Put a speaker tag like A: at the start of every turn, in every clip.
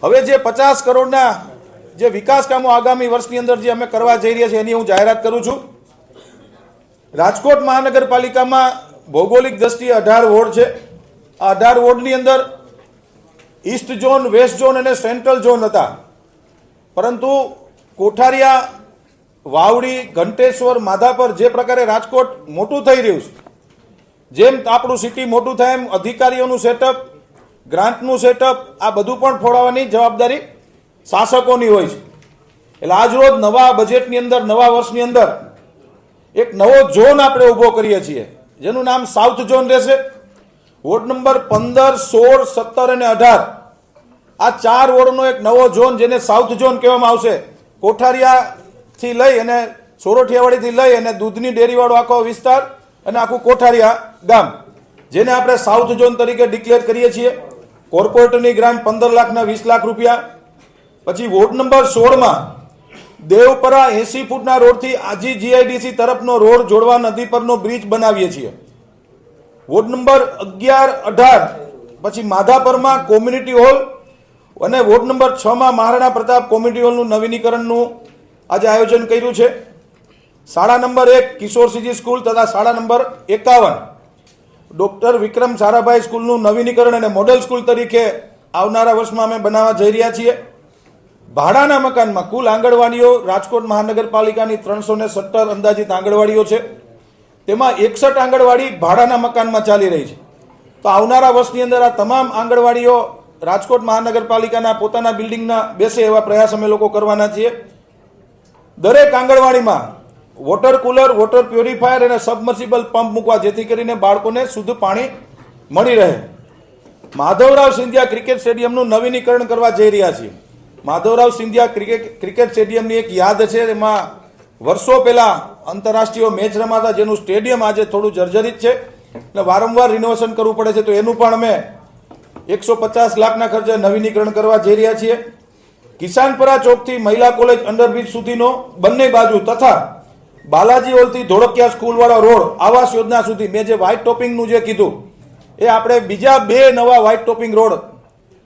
A: હવે જે 50 કરોડના જે વિકાસ કામો આગામી વર્ષની અંદર જે અમે કરવા જઈ રહ્યા છીએ એની હું જાહેરાત કરું છું। રાજકોટ મહાનગરપાલિકામાં ભૌગોલિક દ્રષ્ટિએ 18 વોર્ડ છે। આ 18 વોર્ડની અંદર ઈસ્ટ ઝોન, વેસ્ટ ઝોન અને સેન્ટ્રલ ઝોન હતા, પરંતુ કોઠારિયા, વાવડી, ઘંટેશ્વર, માધાપર જે પ્રકારે રાજકોટ મોટું થઈ રહ્યું છે, જેમ આપણું સિટી મોટું થાય એમ અધિકારીઓનું સેટઅપ, ગ્રાન્ટનું સેટઅપ આ બધું પણ ફોડાવવાની જવાબદારી શાસકોની હોય છે। એટલે આજ રોજ નવા બજેટની અંદર, નવા વર્ષની અંદર એક નવો ઝોન આપણે ઊભો કરીએ છીએ, જેનું નામ સાઉથ ઝોન રહેશે। વોર્ડ નંબર 15, 16, 17 અને 18 આ 4 વોર્ડનો એક નવો ઝોન, જેને સાઉથ ઝોન કહેવામાં આવશે। કોઠારિયાથી લઈ અને સોરઠિયાવાડીથી લઈ અને દૂધની ડેરીવાળો આખો વિસ્તાર અને આખું કોઠારિયા ગામ, જેને આપણે સાઉથ ઝોન તરીકે ડિક્લેર કરીએ છીએ। કોર્પોરેટરની ગ્રાન્ટ 15 લાખના 20 લાખ રૂપિયા। પછી ward number 16માં Devpara 80 ફૂટના રોડથી Aji GIDC તરફનો રોડ જોડવા નદી પરનો બ્રિજ બનાવીએ છીએ। વોર્ડ નંબર 11, 18 પછી માધાપરમાં કોમ્યુનિટી હોલ અને વોર્ડ નંબર 6માં મહારાણા પ્રતાપ કોમ્યુનિટી હોલનું નવીનીકરણનું આજે આયોજન કર્યું છે। શાળા નંબર 1 કિશોરસિંહજી સ્કૂલ તથા શાળા નંબર 51 ડોક્ટર વિક્રમ સારાભાઈ સ્કૂલનું નવીનીકરણ અને મોડેલ સ્કૂલ તરીકે આવનારા વર્ષમાં અમે બનાવવા જઈ રહ્યા છીએ। ભાડાના મકાનમાં કુલ આંગણવાડીઓ રાજકોટ મહાનગરપાલિકાની 317 અંદાજિત આંગણવાડીઓ છે, તેમાં 61 આંગણવાડી ભાડાના મકાનમાં ચાલી રહી છે। તો આવનારા વર્ષની અંદર આ તમામ આંગણવાડીઓ રાજકોટ મહાનગરપાલિકાના પોતાના બિલ્ડિંગના બેસે એવા પ્રયાસ અમે લોકો કરવાના છીએ। દરેક આંગણવાડીમાં વોટર કુલર, વોટર પ્યોરિફાયર અને સબમર્સિબલ પંપ મૂકવા, જેથી કરીને બાળકોને શુદ્ધ પાણી મળી રહે। માધવરાવ સિંધિયા ક્રિકેટ સ્ટેડિયમનું નવીનીકરણ કરવા જઈ રહ્યા છીએ। માધવરાવ સિંધિયા ક્રિકેટ સ્ટેડિયમની એક યાદ છે, એમાં વર્ષો પહેલા આંતરરાષ્ટ્રીય મેચ રમાતા, જેનું સ્ટેડિયમ આજે થોડું જર્જરિત છે અને વારંવાર રિનોવેશન કરવું પડે છે, તો એનું પણ અમે 150 લાખના ખર્ચે નવીનીકરણ કરવા જઈ રહ્યા છીએ। કિસાનપરા ચોકથી મહિલા કોલેજ અંડરબ્રિજ સુધીનો બંને બાજુ તથા બાલાજી હોલથી ધોળકિયા સ્કૂલવાળો રોડ આવાસ યોજના સુધી, મેં જે વ્હાઇટ ટોપિંગનું જે કીધું એ આપણે બીજા 2 નવા વ્હાઇટ ટોપિંગ રોડ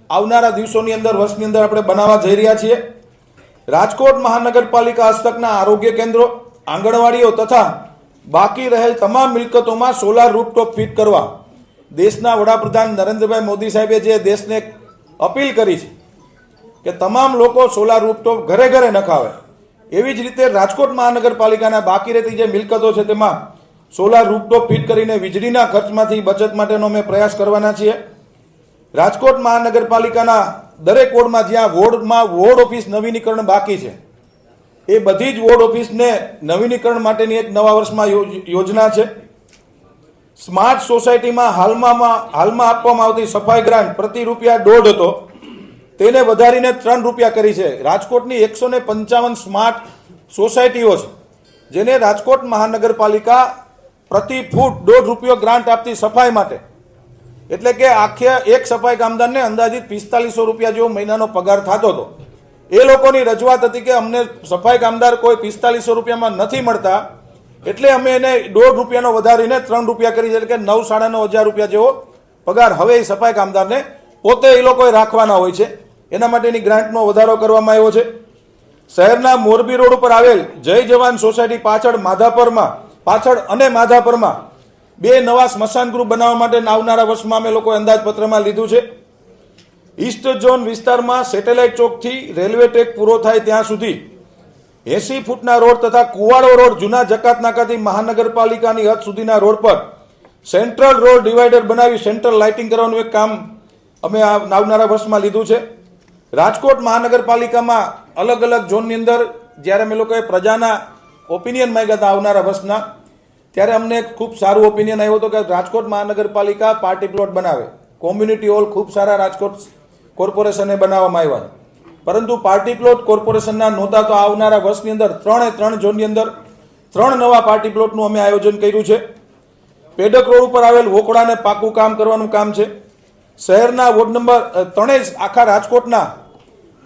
A: આવનારા દિવસોની અંદર, વર્ષની અંદર આપણે બનાવવા જઈ રહ્યા છીએ। રાજકોટ મહાનગરપાલિકા હસ્તકના આરોગ્ય કેન્દ્રો, આંગણવાડીઓ તથા બાકી રહેલ તમામ મિલકતોમાં સોલાર રૂફટોપ ફિટ કરવા દેશના વડાપ્રધાન નરેન્દ્રભાઈ મોદી સાહેબે જે દેશને અપીલ કરી છે કે તમામ લોકો સોલાર રૂફટોપ ઘરે ઘરે નખાવે, એવી જ રીતે રાજકોટ મહાનગરપાલિકાના બાકી રહેતી જે મિલકતો છે તેમાં સોલાર રૂફટોપ ફિટ કરીને વીજળીના ખર્ચમાંથી બચત માટેનો અમે પ્રયાસ કરવાના છીએ। રાજકોટ મહાનગરપાલિકાના દરેક વોર્ડમાં જ્યાં વોર્ડમાં વોર્ડ ઓફિસ નવીનીકરણ બાકી છે, એ બધી જ વોર્ડ ઓફિસને નવીનીકરણ માટેની એક નવા વર્ષમાં યોજના છે। સ્માર્ટ સોસાયટીમાં હાલમાં આપવામાં આવતી સફાઈ ગ્રાન્ટ પ્રતિ ₹1.5 હતો, તેને વધારીને 3 રૂપિયા કરી છે। રાજકોટની 155 સ્માર્ટ સોસાયટીઓ છે, જેને રાજકોટ મહાનગરપાલિકા પ્રતિ ફૂટ ₹1.5 ગ્રાન્ટ આપતી સફાઈ માટે, એટલે કે આખે એક સફાઈ કામદારને અંદાજિત 4500 રૂપિયા જેવો મહિનાનો પગાર થતો હતો। એ લોકોની રજૂઆત હતી કે અમને સફાઈ કામદાર કોઈ 4500 રૂપિયામાં નથી મળતા, એટલે અમે એને ₹1.5 વધારીને 3 રૂપિયા કરી છે, એટલે કે 9,9,500 રૂપિયા જેવો પગાર હવે એ સફાઈ કામદારને પોતે એ લોકોએ રાખવાના હોય છે, એના માટેની ગ્રાન્ટનો વધારો કરવામાં આવ્યો છે। શહેરના મોરબી રોડ ઉપર આવેલ જય જવાન સોસાયટી પાછળ અને માધાપરમાં 2 નવા સ્મશાન ગૃહ બનાવવા માટે આવનારા વર્ષમાં અમે લોકોએ અંદાજપત્રમાં લીધું છે। ઈસ્ટ ઝોન વિસ્તારમાં સેટેલાઇટ ચોકથી રેલવે ટ્રેક પૂરો થાય ત્યાં સુધી 80 ફૂટના રોડ તથા કુવાડો રોડ જૂના જકાત નાકાથી મહાનગરપાલિકાની હદ સુધીના રોડ પર સેન્ટ્રલ રોડ ડિવાઈડર બનાવી સેન્ટ્રલ લાઇટિંગ કરવાનું એક કામ અમે આવનારા વર્ષમાં લીધું છે। રાજકોટ મહાનગરપાલિકામાં અલગ અલગ ઝોનની અંદર જ્યારે અમે લોકોએ પ્રજાના ઓપિનિયન માંગ્યા હતા આવનારા વર્ષના, ત્યારે અમને ખૂબ સારું ઓપિનિયન આવ્યો હતો કે રાજકોટ મહાનગરપાલિકા પાર્ટી પ્લોટ બનાવે, કોમ્યુનિટી હોલ ખૂબ સારા રાજકોટ કોર્પોરેશને બનાવવામાં આવ્યા, પરંતુ પાર્ટી પ્લોટ કોર્પોરેશનના નહોતા। તો આવનારા વર્ષની અંદર 3 ઝોનની અંદર 3 નવા પાર્ટી પ્લોટનું અમે આયોજન કર્યું છે। પેડક રોડ ઉપર આવેલ વોકડાને પાકું કામ કરવાનું કામ છે। શહેરના વોર્ડ નંબર 3 આખા રાજકોટના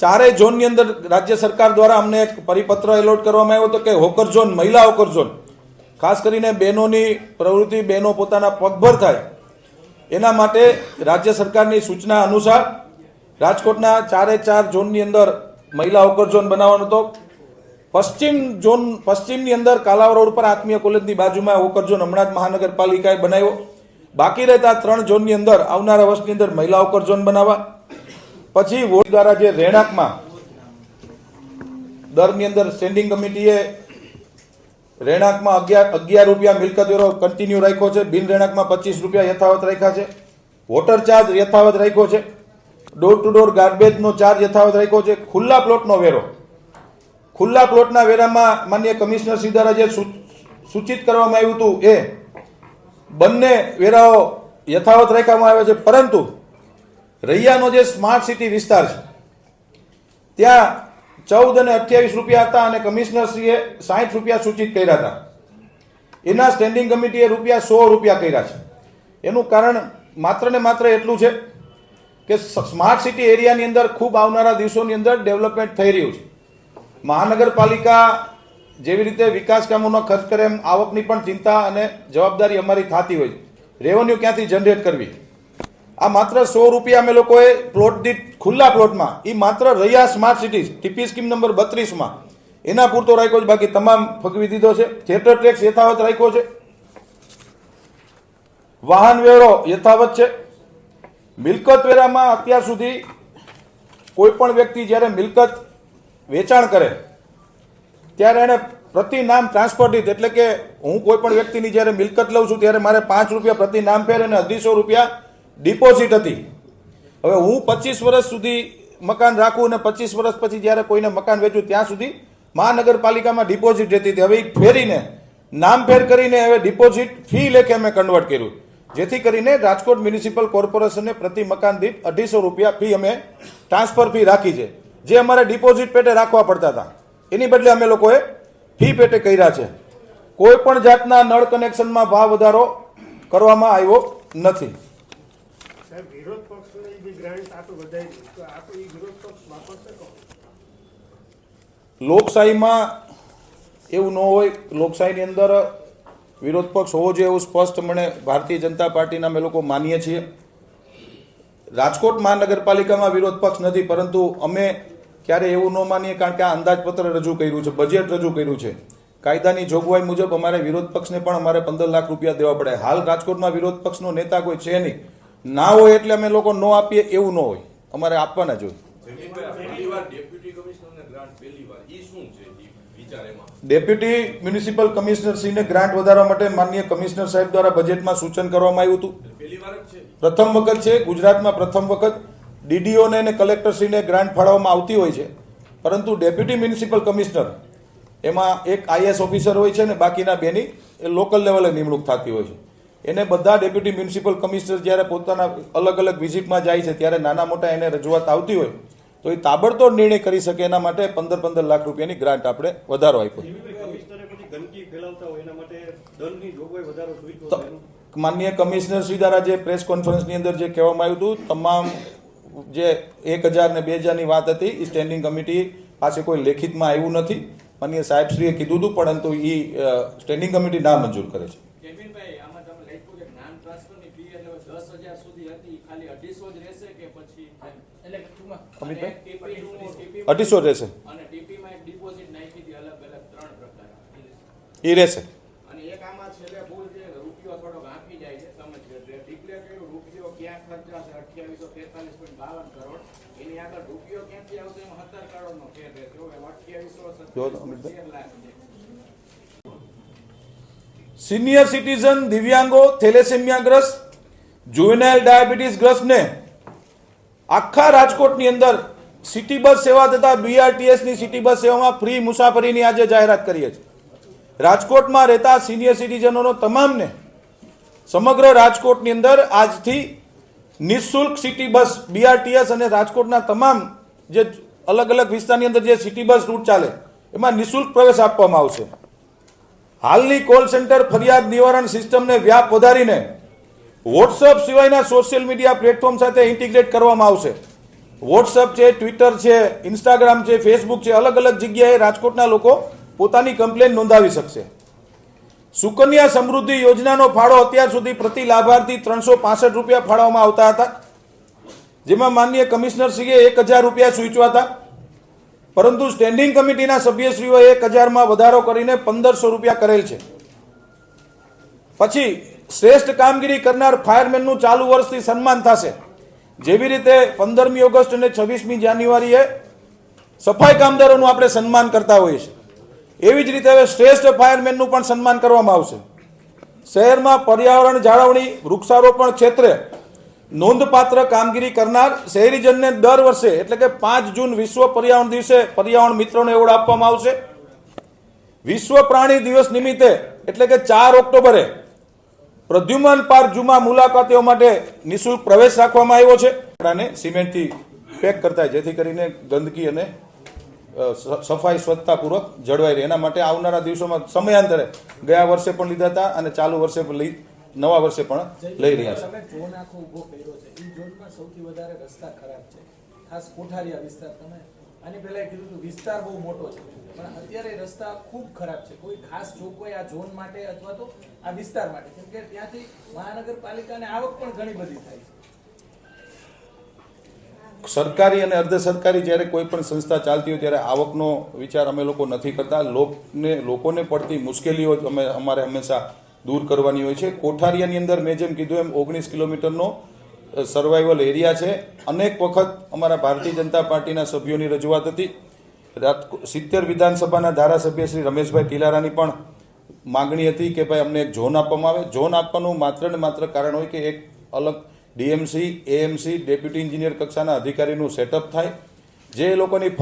A: 4 ઝોનની અંદર રાજ્ય સરકાર દ્વારા અમને એક પરિપત્ર એલોટ કરવામાં આવ્યો હતો કે હોકર ઝોન, મહિલા હોકર ઝોન, ખાસ કરીને બહેનોની પ્રવૃત્તિ, બહેનો પોતાના પગભર થાય એના માટે રાજ્ય સરકારની સૂચના અનુસાર રાજકોટના 4 ઝોનની અંદર મહિલા હોકર ઝોન બનાવવાનો હતો. પશ્ચિમની અંદર કાલાવ રોડ પર આત્મીય કોલેજની બાજુમાં હોકર ઝોન હમણાં જ મહાનગરપાલિકાએ બનાવ્યો. બાકી રહેતા 3 ઝોનની અંદર આવનારા વર્ષની અંદર મહિલા હોકર ઝોન બનાવવા. પછી વોર્ડ દ્વારા જે રહેણાંકમાં દરની અંદર સ્ટેન્ડિંગ કમિટીએ રહેણાંકમાં 11 રૂપિયા મિલકત વેરો કન્ટિન્યુ રાખ્યો છે. બિન રહેણાંકમાં 25 રૂપિયા યથાવત રાખ્યા છે. વોટર ચાર્જ યથાવત રાખ્યો છે. ડોર ટુ ડોર ગાર્બેજનો ચાર્જ યથાવત રાખ્યો છે. ખુલ્લા પ્લોટનો વેરો, ખુલ્લા પ્લોટના વેરામાં માનનીય કમિશનર શ્રી દ્વારા જે સૂચિત કરવામાં આવ્યું હતું એ બંને વેરાઓ યથાવત રાખવામાં આવ્યા છે. પરંતુ રૈયાનો જે સ્માર્ટ સિટી વિસ્તાર છે ત્યાં 14 અને 28 રૂપિયા હતા અને કમિશનરશ્રીએ 60 રૂપિયા સૂચિત કર્યા હતા. એના સ્ટેન્ડિંગ કમિટીએ ₹100 કર્યા છે. એનું કારણ માત્ર ને માત્ર એટલું છે કે સ્માર્ટ સિટી એરિયાની અંદર ખૂબ આવનારા દિવસોની અંદર ડેવલપમેન્ટ થઈ રહ્યું છે. મહાનગરપાલિકા જેવી રીતે વિકાસ કામોનો ખર્ચ કરે એમ આવકની પણ ચિંતા અને જવાબદારી અમારી થતી હોય છે. રેવન્યુ ક્યાંથી જનરેટ કરવી, આ માત્ર ₹100 અમે લોકોએ પ્લોટ દીઠ ખુલ્લા પ્લોટમાં, એ માત્ર Raiya smart city TP scheme number 32માં એના પૂરતો રાખ્યો છે. બાકી તમામ ફગવી દીધો છે. થિયેટર ટેક્સ યથાવત રાખ્યો છે. વાહન વેરો યથાવત છે. મિલકત વેરામાં અત્યાર સુધી કોઈ પણ વ્યક્તિ જ્યારે મિલકત વેચાણ કરે ત્યારે એને પ્રતિ નામ ટ્રાન્સફર દીઠ, એટલે કે હું કોઈ પણ વ્યક્તિની જ્યારે મિલકત લઉં છું ત્યારે મારે ₹5 પ્રતિ નામ ફેર અને ₹250 ડિપોઝિટ હતી. હવે હું 25 વર્ષ સુધી મકાન રાખું અને 25 વર્ષ પછી જ્યારે કોઈને મકાન વેચું ત્યાં સુધી મહાનગરપાલિકામાં ડિપોઝિટ રહેતી હતી. હવે ફેરીને નામ ફેર કરીને હવે ડિપોઝિટ ફી લેખે અમે કન્વર્ટ કર્યું, જેથી કરીને રાજકોટ મ્યુનિસિપલ કોર્પોરેશનને પ્રતિ મકાન દીઠ ₹250 ફી અમે ટ્રાન્સફર ફી રાખી છે. જે અમારે ડિપોઝિટ પેટે રાખવા પડતા હતા એની બદલે અમે લોકોએ ફી પેટે કર્યા છે. કોઈ પણ જાતના નળ કનેક્શનમાં ભાવ વધારો કરવામાં આવ્યો નથી. લોકશાહીમાં એવું ન હોય. લોકશાહીની અંદર વિરોધ પક્ષ હોવો જોઈએ એવું સ્પષ્ટ મને ભારતીય જનતા પાર્ટીના અમે લોકો માનીએ છીએ. રાજકોટ મહાનગરપાલિકામાં વિરોધ પક્ષ નથી, પરંતુ અમે ક્યારે એવું ન માનીએ, કારણ કે આ અંદાજપત્ર રજૂ કર્યું છે, બજેટ રજૂ કર્યું છે. કાયદાની જોગવાઈ મુજબ અમારે વિરોધ પક્ષને પણ અમારે ₹15 લાખ દેવા પડે. હાલ રાજકોટમાં વિરોધ પક્ષનો નેતા કોઈ છે નહીં. ના હોય એટલે અમે લોકો ન આપીએ એવું ન હોય, અમારે આપવાના જ હોય. ડેપ્યુટી મ્યુનિસિપલ કમિશનરશ્રીને ગ્રાન્ટ વધારવા માટે માનનીય કમિશનર સાહેબ દ્વારા બજેટમાં સૂચન કરવામાં આવ્યું હતું. પ્રથમ વખત છે ગુજરાતમાં, પ્રથમ વખત ડીડીઓને અને કલેક્ટરશ્રીને ગ્રાન્ટ ફાળવવામાં આવતી હોય છે. પરંતુ ડેપ્યુટી મ્યુનિસિપલ કમિશનર એમાં એક IAS ઓફિસર હોય છે અને બાકીના બેની લોકલ લેવલે નિમણૂક થતી હોય છે. એને બધા ડેપ્યુટી મ્યુનિસિપલ કમિશનર જ્યારે પોતાના અલગ અલગ વિઝિટમાં જાય છે ત્યારે નાના મોટા એને રજૂઆત આવતી હોય તો એ તાબડતોડ નિર્ણય કરી શકે એના માટે ₹15 લાખ ગ્રાન્ટ આપણે વધારો આપ્યો. માનનીય કમિશનર શ્રી દ્વારા જે પ્રેસ કોન્ફરન્સની અંદર જે કહેવામાં આવ્યું હતું, તમામ જે 1000 ને 2000ની વાત હતી એ સ્ટેન્ડિંગ કમિટી પાસે કોઈ લેખિતમાં આવ્યું નથી. માનનીય સાહેબશ્રીએ કીધું હતું, પરંતુ એ સ્ટેન્ડિંગ કમિટી ના મંજૂર કરે છે. અમિતભાઈ 250 રહેશે, એ રહેશે. સિનિયર સિટીઝન, દિવ્યાંગો, થેલેસેમિયાગ્રસ્ત, જુવેનાઇલ ડાયાબિટીસ ગ્રસ્તને આખા રાજકોટની અંદર સિટી બસ સેવા તથા BRTSની સિટી બસ સેવામાં ફ્રી મુસાફરીની આજે જાહેરાત કરીએ છીએ. રાજકોટમાં રહેતા સિનિયર સિટીઝનોનો તમામને સમગ્ર રાજકોટની અંદર આજથી નિઃશુલ્ક સિટી બસ BRTS અને રાજકોટના તમામ જે અલગ અલગ વિસ્તારની અંદર જે સિટી બસ રૂટ ચાલે એમાં નિઃશુલ્ક પ્રવેશ આપવામાં આવશે. હાલની કોલ સેન્ટર ફરિયાદ નિવારણ સિસ્ટમને વ્યાપ વધારીને વોટ્સઅપ સિવાયના સોશિયલ મીડિયા પ્લેટફોર્મ સાથે ઇન્ટિગ્રેટ કરવામાં આવશે. વોટ્સઅપ છે, ટ્વિટર છે, ઇન્સ્ટાગ્રામ છે, ફેસબુક છે, અલગ અલગ જગ્યાએ રાજકોટના લોકો પોતાની કમ્પ્લેન નોંધાવી શકશે. સુકન્યા સમૃદ્ધિ યોજનાનો ફાળો અત્યાર સુધી પ્રતિ લાભાર્થી ₹365 ફાળવવામાં આવતા હતા. જેમાં માનનીય કમિશનરશ્રીએ 1000 રૂપિયા સૂચવ્યા હતા, પરંતુ સ્ટેન્ડિંગ કમિટીના સભ્યશ્રીઓએ 1000માં વધારો કરીને 1500 રૂપિયા કરેલ છે. પછી શ્રેષ્ઠ કામગીરી કરનાર ફાયરમેનનું ચાલુ વર્ષથી સન્માન થશે. જેવી રીતે 15મી ઓગસ્ટ અને 26મી જાન્યુઆરીએ સફાઈ કામદારોનું આપણે સન્માન કરતા હોઈએ છીએ, એવી જ રીતે હવે શ્રેષ્ઠ ફાયરમેનનું પણ સન્માન કરવામાં આવશે. શહેરમાં પર્યાવરણ જાળવણી, વૃક્ષારોપણ ક્ષેત્રે નોંધપાત્ર કામગીરી કરનાર શહેરીજનને દર વર્ષે એટલે કે 5 જૂન વિશ્વ પર્યાવરણ દિવસે પર્યાવરણ મિત્રોને એવોર્ડ આપવામાં આવશે. વિશ્વ પ્રાણી દિવસ નિમિત્તે એટલે કે 4 ઓક્ટોબરે પ્રદ્યુમન પાર્ક ઝૂમાં મુલાકાતીઓ માટે નિઃશુલ્ક પ્રવેશ રાખવામાં આવ્યો છે. અને સિમેન્ટથી પેક કરતા, જેથી કરીને ગંદકી અને સફાઈ સ્વચ્છતાપૂર્વક જળવાઈ રહે. એના માટે આવનારા દિવસોમાં સમયાંતરે ગયા વર્ષે પણ લીધા હતા અને ચાલુ વર્ષે પણ નવા વર્ષે પણ લઈ રહ્યા છે.
B: તમે ઝોન આખો ઉભો કર્યો છે, એ ઝોનમાં સૌથી વધારે રસ્તા ખરાબ છે, ખાસ કોઠારિયા વિસ્તાર. તમે આની પહેલા કીધું હતું વિસ્તાર બહુ મોટો છે, પણ અત્યારે રસ્તા ખૂબ ખરાબ છે. કોઈ ખાસ જોગવાઈ આ ઝોન માટે અથવા તો આ વિસ્તાર માટે, કેમ કે ત્યાંથી મહાનગરપાલિકાને આવક પણ ઘણી બધી થાય છે.
A: સરકારી અને અર્ધ સરકારી જ્યારે કોઈ પણ સંસ્થા ચાલતી હોય ત્યારે આવકનો વિચાર અમે લોકો નથી કરતા. લોકોને પડતી મુશ્કેલીઓ જ અમારે હંમેશા દૂર કરવાની હોય છે. કોઠારિયાની અંદર મેં જેમ કીધું એમ 19 કિલોમીટરનો સર્વાઈવલ એરિયા છે. અનેક વખત અમારા ભારતીય જનતા પાર્ટીના સભ્યોની રજૂઆત હતી. 70 વિધાનસભાના ધારાસભ્ય શ્રી રમેશભાઈ ટીલારાની પણ માગણી હતી કે ભાઈ અમને એક ઝોન આપવામાં આવે. ઝોન આપવાનું માત્ર ને માત્ર કારણ હોય કે એક અલગ ડીએમસી, એએમસી, ડેપ્યુટી એન્જિનિયર કક્ષાના અધિકારીનું સેટઅપ થાય, જે લોકોની